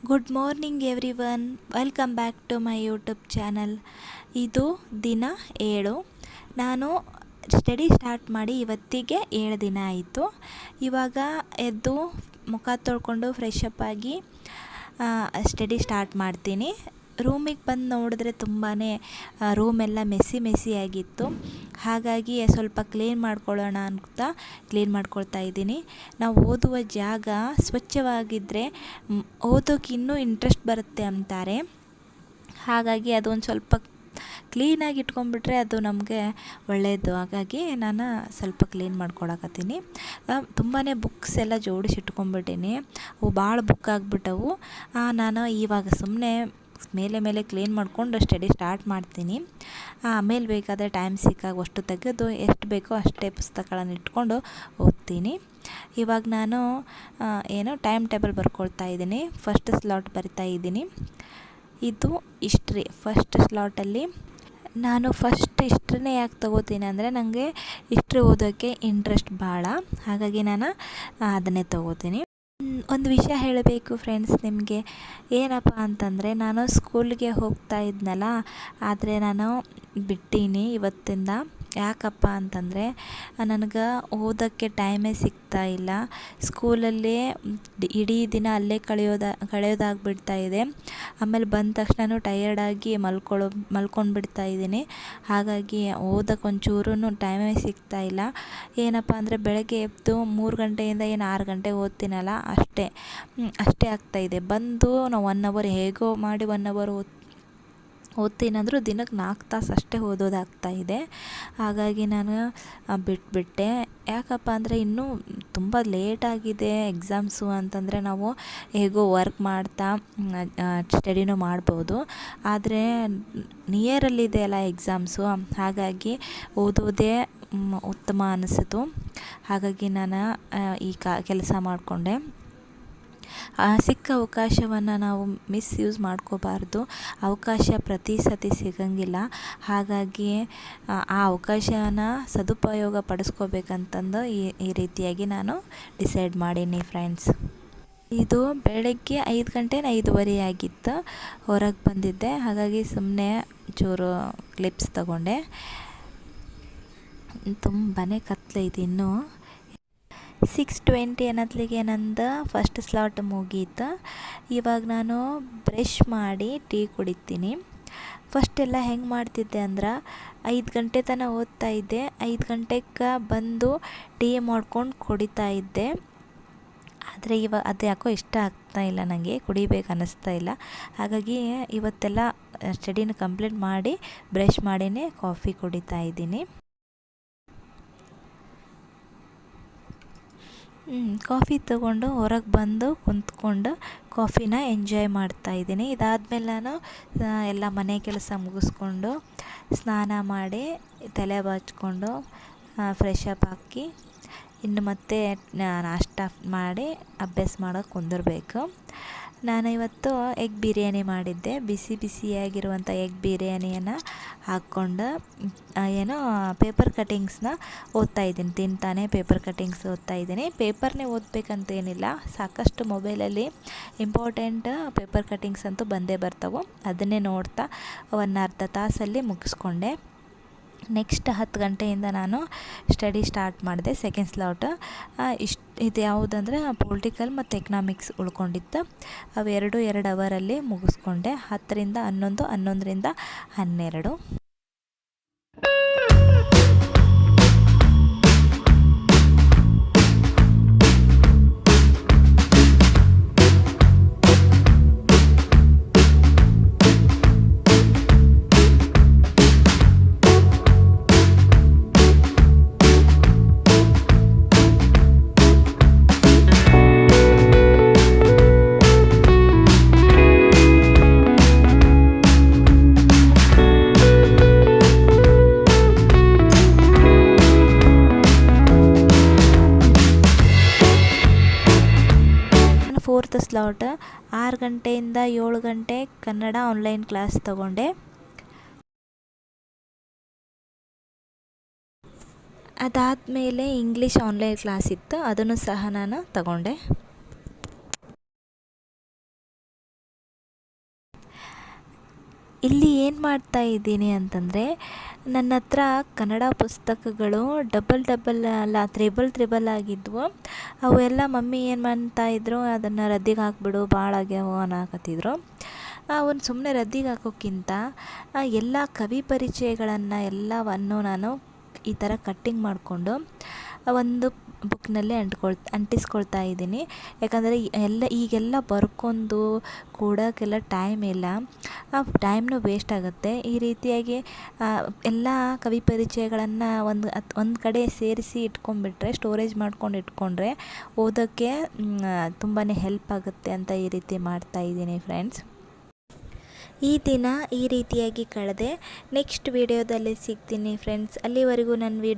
Good morning everyone, welcome back to my YouTube channel. ಇದು ದಿನ 7. ನಾನು ಸ್ಟಡಿ ಸ್ಟಾರ್ಟ್ ಮಾಡಿ ಇವತ್ತಿಗೆ 7 ದಿನ ಆಯಿತು. ಇವಾಗ ಎದ್ದು ಮುಖ ತೊಳ್ಕೊಂಡು ಫ್ರೆಶ್ ಅಪ್ ಆಗಿ ಸ್ಟಡಿ ಸ್ಟಾರ್ಟ್ ಮಾಡ್ತೀನಿ. ರೂಮಿಗೆ ಬಂದು ನೋಡಿದ್ರೆ ತುಂಬಾ ರೂಮೆಲ್ಲ ಮೆಸ್ಸಿ ಆಗಿತ್ತು. ಹಾಗಾಗಿ ಸ್ವಲ್ಪ ಕ್ಲೀನ್ ಮಾಡ್ಕೊಳ್ಳೋಣ ಅಂತ ಕ್ಲೀನ್ ಮಾಡ್ಕೊಳ್ತಾ ಇದ್ದೀನಿ. ನಾವು ಓದುವ ಜಾಗ ಸ್ವಚ್ಛವಾಗಿದ್ದರೆ ಓದೋಕೆ ಇನ್ನೂ ಇಂಟ್ರೆಸ್ಟ್ ಬರುತ್ತೆ ಅಂತಾರೆ. ಹಾಗಾಗಿ ಅದೊಂದು ಸ್ವಲ್ಪ ಕ್ಲೀನಾಗಿ ಇಟ್ಕೊಂಡ್ಬಿಟ್ರೆ ಅದು ನಮಗೆ ಒಳ್ಳೆಯದು. ಹಾಗಾಗಿ ನಾನು ಸ್ವಲ್ಪ ಕ್ಲೀನ್ ಮಾಡ್ಕೊಳಕತ್ತೀನಿ. ತುಂಬಾ ಬುಕ್ಸ್ ಎಲ್ಲ ಜೋಡಿಸಿ ಇಟ್ಕೊಂಡ್ಬಿಟ್ಟೀನಿ. ಅವು ಭಾಳ ಬುಕ್ ಆಗಿಬಿಟ್ಟವು. ನಾನು ಇವಾಗ ಸುಮ್ಮನೆ ಮೇಲೆ ಕ್ಲೀನ್ ಮಾಡಿಕೊಂಡು ಸ್ಟಡಿ ಸ್ಟಾರ್ಟ್ ಮಾಡ್ತೀನಿ. ಆಮೇಲೆ ಬೇಕಾದರೆ ಟೈಮ್ ಸಿಕ್ಕಾಗ ಅಷ್ಟು ತೆಗೆದು ಎಷ್ಟು ಬೇಕೋ ಅಷ್ಟೇ ಪುಸ್ತಕಗಳನ್ನು ಇಟ್ಕೊಂಡು ಓದ್ತೀನಿ. ಇವಾಗ ನಾನು ಟೈಮ್ ಟೇಬಲ್ ಬರ್ಕೊಳ್ತಾ ಇದ್ದೀನಿ. ಫಸ್ಟ್ ಸ್ಲಾಟ್ ಬರಿತಾ ಇದ್ದೀನಿ. ಇದು ಹಿಸ್ಟ್ರಿ. ಫಸ್ಟ್ ಸ್ಲಾಟಲ್ಲಿ ನಾನು ಹಿಸ್ಟ್ರಿನೇ ಯಾಕೆ ತೊಗೋತೀನಿ ಅಂದರೆ ನನಗೆ ಹಿಸ್ಟ್ರಿ ಓದೋಕ್ಕೆ ಇಂಟ್ರೆಸ್ಟ್ ಭಾಳ. ಹಾಗಾಗಿ ನಾನು ಅದನ್ನೇ ತೊಗೋತೀನಿ. ಒಂದು ವಿಷಯ ಹೇಳಬೇಕು ಫ್ರೆಂಡ್ಸ್ ನಿಮಗೆ. ಏನಪ್ಪ ಅಂತಂದರೆ, ನಾನು ಸ್ಕೂಲ್ಗೆ ಹೋಗ್ತಾ ಇದ್ನಲ್ಲ, ಆದರೆ ನಾನು ಬಿಟ್ಟೀನಿ ಇವತ್ತಿಂದ. ಯಾಕಪ್ಪ ಅಂತಂದರೆ ನನಗೆ ಓದೋಕ್ಕೆ ಟೈಮೇ ಸಿಗ್ತಾ ಇಲ್ಲ. ಸ್ಕೂಲಲ್ಲೇ ಇಡೀ ದಿನ ಅಲ್ಲೇ ಕಳೆಯೋದಾಗ್ಬಿಡ್ತಾ ಇದೆ. ಆಮೇಲೆ ಬಂದ ತಕ್ಷಣ ಟಯರ್ಡಾಗಿ ಮಲ್ಕೊಂಡು ಬಿಡ್ತಾ ಇದ್ದೀನಿ. ಹಾಗಾಗಿ ಓದೋಕ್ಕೆ ಒಂಚೂರೂ ಟೈಮೇ ಸಿಗ್ತಾ ಇಲ್ಲ. ಏನಪ್ಪ ಅಂದರೆ ಬೆಳಗ್ಗೆ ಎದ್ದು 3 ಗಂಟೆಯಿಂದ 6 ಗಂಟೆಗೆ ಓದ್ತೀನಲ್ಲ, ಅಷ್ಟೇ ಆಗ್ತಾಯಿದೆ. ಬಂದು ನಾವು 1 ಅವರ್ ಹೇಗೋ ಮಾಡಿ 1 ಅವರ್ ಓದ್ತೀನಂದ್ರೂ ದಿನಕ್ಕೆ 4 ತಾಸು ಅಷ್ಟೇ ಓದೋದಾಗ್ತಾಯಿದೆ. ಹಾಗಾಗಿ ನಾನು ಬಿಟ್ಟುಬಿಟ್ಟೆ. ಯಾಕಪ್ಪ ಅಂದರೆ ಇನ್ನೂ ತುಂಬ ಲೇಟಾಗಿದೆ ಎಕ್ಸಾಮ್ಸು ಅಂತಂದರೆ ನಾವು ಹೇಗೋ ವರ್ಕ್ ಮಾಡ್ತಾ ಸ್ಟಡಿನೂ ಮಾಡ್ಬೋದು. ಆದರೆ ನಿಯರಲ್ಲಿದೆ ಅಲ್ಲ ಎಕ್ಸಾಮ್ಸು, ಹಾಗಾಗಿ ಓದೋದೇ ಉತ್ತಮ ಅನಿಸಿತು. ಹಾಗಾಗಿ ನಾನು ಈ ಕೆಲಸ ಮಾಡಿಕೊಂಡೆ. ಸಿಕ್ಕ ಅವಕಾಶವನ್ನು ನಾವು ಮಿಸ್ಯೂಸ್ ಮಾಡ್ಕೋಬಾರ್ದು. ಅವಕಾಶ ಪ್ರತಿ ಸತಿ ಸಿಗಂಗಿಲ್ಲ. ಹಾಗಾಗಿ ಆ ಅವಕಾಶನ ಸದುಪಯೋಗ ಪಡಿಸ್ಕೋಬೇಕಂತಂದು ಈ ರೀತಿಯಾಗಿ ನಾನು ಡಿಸೈಡ್ ಮಾಡೀನಿ ಫ್ರೆಂಡ್ಸ್. ಇದು ಬೆಳಗ್ಗೆ 5 ಗಂಟೆ 5:15 ಆಗಿತ್ತು. ಹೊರಗೆ ಬಂದಿದ್ದೆ. ಹಾಗಾಗಿ ಸುಮ್ಮನೆ ಚೂರು ಕ್ಲಿಪ್ಸ್ ತಗೊಂಡೆ. ತುಂಬಾ ಕತ್ಲೈತಿ ಇನ್ನೂ. 6:20 ಅನ್ನತ್ಲಿಗೆ ನಂದು ಫಸ್ಟ್ ಸ್ಲಾಟ್ ಮುಗೀತು. ಇವಾಗ ನಾನು ಬ್ರಷ್ ಮಾಡಿ ಟೀ ಕುಡಿತೀನಿ. ಫಸ್ಟೆಲ್ಲ ಹೆಂಗೆ ಮಾಡ್ತಿದ್ದೆ ಅಂದ್ರೆ 5 ಗಂಟೆ ತನಕ ಓದ್ತಾ ಇದ್ದೆ. 5 ಗಂಟೆಗೆ ಬಂದು ಟೀ ಮಾಡ್ಕೊಂಡು ಕುಡಿತಾ ಇದ್ದೆ. ಆದರೆ ಇವಾಗ ಅದು ಯಾಕೋ ಇಷ್ಟ ಆಗ್ತಾ ಇಲ್ಲ, ನನಗೆ ಕುಡಿಬೇಕು ಅನ್ನಿಸ್ತಾ ಇಲ್ಲ. ಹಾಗಾಗಿ ಇವತ್ತೆಲ್ಲ ಸ್ಟಡಿನ ಕಂಪ್ಲೀಟ್ ಮಾಡಿ ಬ್ರಷ್ ಮಾಡಿನೇ ಕಾಫಿ ಕುಡಿತಾ ಇದ್ದೀನಿ. ಕಾಫಿ ತೊಗೊಂಡು ಹೊರಗೆ ಬಂದು ಕುಂತ್ಕೊಂಡು ಕಾಫಿನ ಎಂಜಾಯ್ ಮಾಡ್ತಾಯಿದ್ದೀನಿ. ಇದಾದಮೇಲೆ ನಾನು ಎಲ್ಲ ಮನೆ ಕೆಲಸ ಮುಗಿಸ್ಕೊಂಡು ಸ್ನಾನ ಮಾಡಿ ತಲೆ ಬಾಚ್ಕೊಂಡು ಫ್ರೆಶ್ ಅಪ್ ಹಾಕಿ ಇನ್ನು ಮತ್ತೆ ನಾಷ್ಟ ಮಾಡಿ ಅಭ್ಯಾಸ ಮಾಡೋಕ್ಕೆ ಕುಂದಿರ್ಬೇಕು. ನಾನು ಇವತ್ತು ಎಗ್ ಬಿರಿಯಾನಿ ಮಾಡಿದ್ದೆ. ಬಿಸಿಯಾಗಿರುವಂಥ ಎಗ್ ಬಿರಿಯಾನಿಯನ್ನು ಹಾಕ್ಕೊಂಡು ಪೇಪರ್ ಕಟ್ಟಿಂಗ್ಸ್ನ ಓದ್ತಾಯಿದ್ದೀನಿ. ತಿಂತಾನೆ ಪೇಪರ್ ಕಟ್ಟಿಂಗ್ಸ್ ಓದ್ತಾಯಿದ್ದೀನಿ. ಪೇಪರ್ನೇ ಓದಬೇಕಂತ ಏನಿಲ್ಲ, ಸಾಕಷ್ಟು ಮೊಬೈಲಲ್ಲಿ ಇಂಪಾರ್ಟೆಂಟ್ ಪೇಪರ್ ಕಟ್ಟಿಂಗ್ಸ್ ಅಂತೂ ಬಂದೇ ಬರ್ತಾವೆ. ಅದನ್ನೇ ನೋಡ್ತಾ 1-1/2 ತಾಸಲ್ಲಿ ಮುಗಿಸ್ಕೊಂಡೆ. ನೆಕ್ಸ್ಟ್ 10 ಗಂಟೆಯಿಂದ ನಾನು ಸ್ಟಡಿ ಸ್ಟಾರ್ಟ್ ಮಾಡಿದೆ. ಸೆಕೆಂಡ್ ಸ್ಲಾಟ್ ಇದು ಯಾವುದಂದರೆ ಪೊಲಿಟಿಕಲ್ ಮತ್ತು ಎಕನಾಮಿಕ್ಸ್ ಉಳ್ಕೊಂಡಿತ್ತು. ಅವೆರಡು 2 ಅವರಲ್ಲಿ ಮುಗಿಸ್ಕೊಂಡೆ. 10ರಿಂದ 11, 11ರಿಂದ 12. ಫೋರ್ತ್ ಸ್ಲಾಟ್ 6 ಗಂಟೆಯಿಂದ 7 ಗಂಟೆ ಕನ್ನಡ ಆನ್ಲೈನ್ ಕ್ಲಾಸ್ ತಗೊಂಡೆ. ಅದಾದಮೇಲೆ ಇಂಗ್ಲೀಷ್ ಆನ್ಲೈನ್ ಕ್ಲಾಸ್ ಇತ್ತು, ಅದನ್ನು ಸಹ ನಾನು ತಗೊಂಡೆ. ಇಲ್ಲಿ ಏನು ಮಾಡ್ತಾ ಇದ್ದೀನಿ ಅಂತಂದರೆ, ನನ್ನ ಹತ್ರ ಕನ್ನಡ ಪುಸ್ತಕಗಳು ಡಬಲ್ ಅಲ್ಲ ತ್ರಿಬಲ್ ಆಗಿದ್ವು. ಅವೆಲ್ಲ ಮಮ್ಮಿ ಏನು ಮಾಡ್ತಾಯಿದ್ರು, ಅದನ್ನು ರದ್ದಿಗೆ ಹಾಕ್ಬಿಡು ಭಾಳ ಆಗ್ಯಾವ ಅನ್ನಕತ್ತಿದ್ರು. ಅವನು ಸುಮ್ಮನೆ ರದ್ದಿಗೆ ಹಾಕೋಕ್ಕಿಂತ ಎಲ್ಲ ಕವಿ ಪರಿಚಯಗಳನ್ನು ಎಲ್ಲವನ್ನು ನಾನು ಈ ಥರ ಕಟ್ಟಿಂಗ್ ಮಾಡಿಕೊಂಡು ಒಂದು ಬುಕ್ನಲ್ಲಿ ಅಂಟಿಸ್ಕೊಳ್ತಾ ಇದ್ದೀನಿ. ಯಾಕಂದರೆ ಈಗೆಲ್ಲ ಬರ್ಕೊಂಡು ಕೊಡೋಕ್ಕೆಲ್ಲ ಟೈಮ್ ಇಲ್ಲ, ಟೈಮ್ನು ವೇಸ್ಟ್ ಆಗುತ್ತೆ. ಈ ರೀತಿಯಾಗಿ ಎಲ್ಲ ಕವಿ ಪರಿಚಯಗಳನ್ನು ಒಂದು ಕಡೆ ಸೇರಿಸಿ ಇಟ್ಕೊಂಡ್ಬಿಟ್ರೆ, ಸ್ಟೋರೇಜ್ ಮಾಡ್ಕೊಂಡು ಇಟ್ಕೊಂಡ್ರೆ ಓದೋಕ್ಕೆ ತುಂಬಾ ಹೆಲ್ಪ್ ಆಗುತ್ತೆ ಅಂತ ಈ ರೀತಿ ಮಾಡ್ತಾಯಿದ್ದೀನಿ ಫ್ರೆಂಡ್ಸ್. ಈ ದಿನ ಈ ರೀತಿಯಾಗಿ ಕಳೆದೆ. ನೆಕ್ಸ್ಟ್ ವಿಡಿಯೋದಲ್ಲಿ ಸಿಗ್ತೀನಿ ಫ್ರೆಂಡ್ಸ್. ಅಲ್ಲಿವರೆಗೂ ನನ್ನ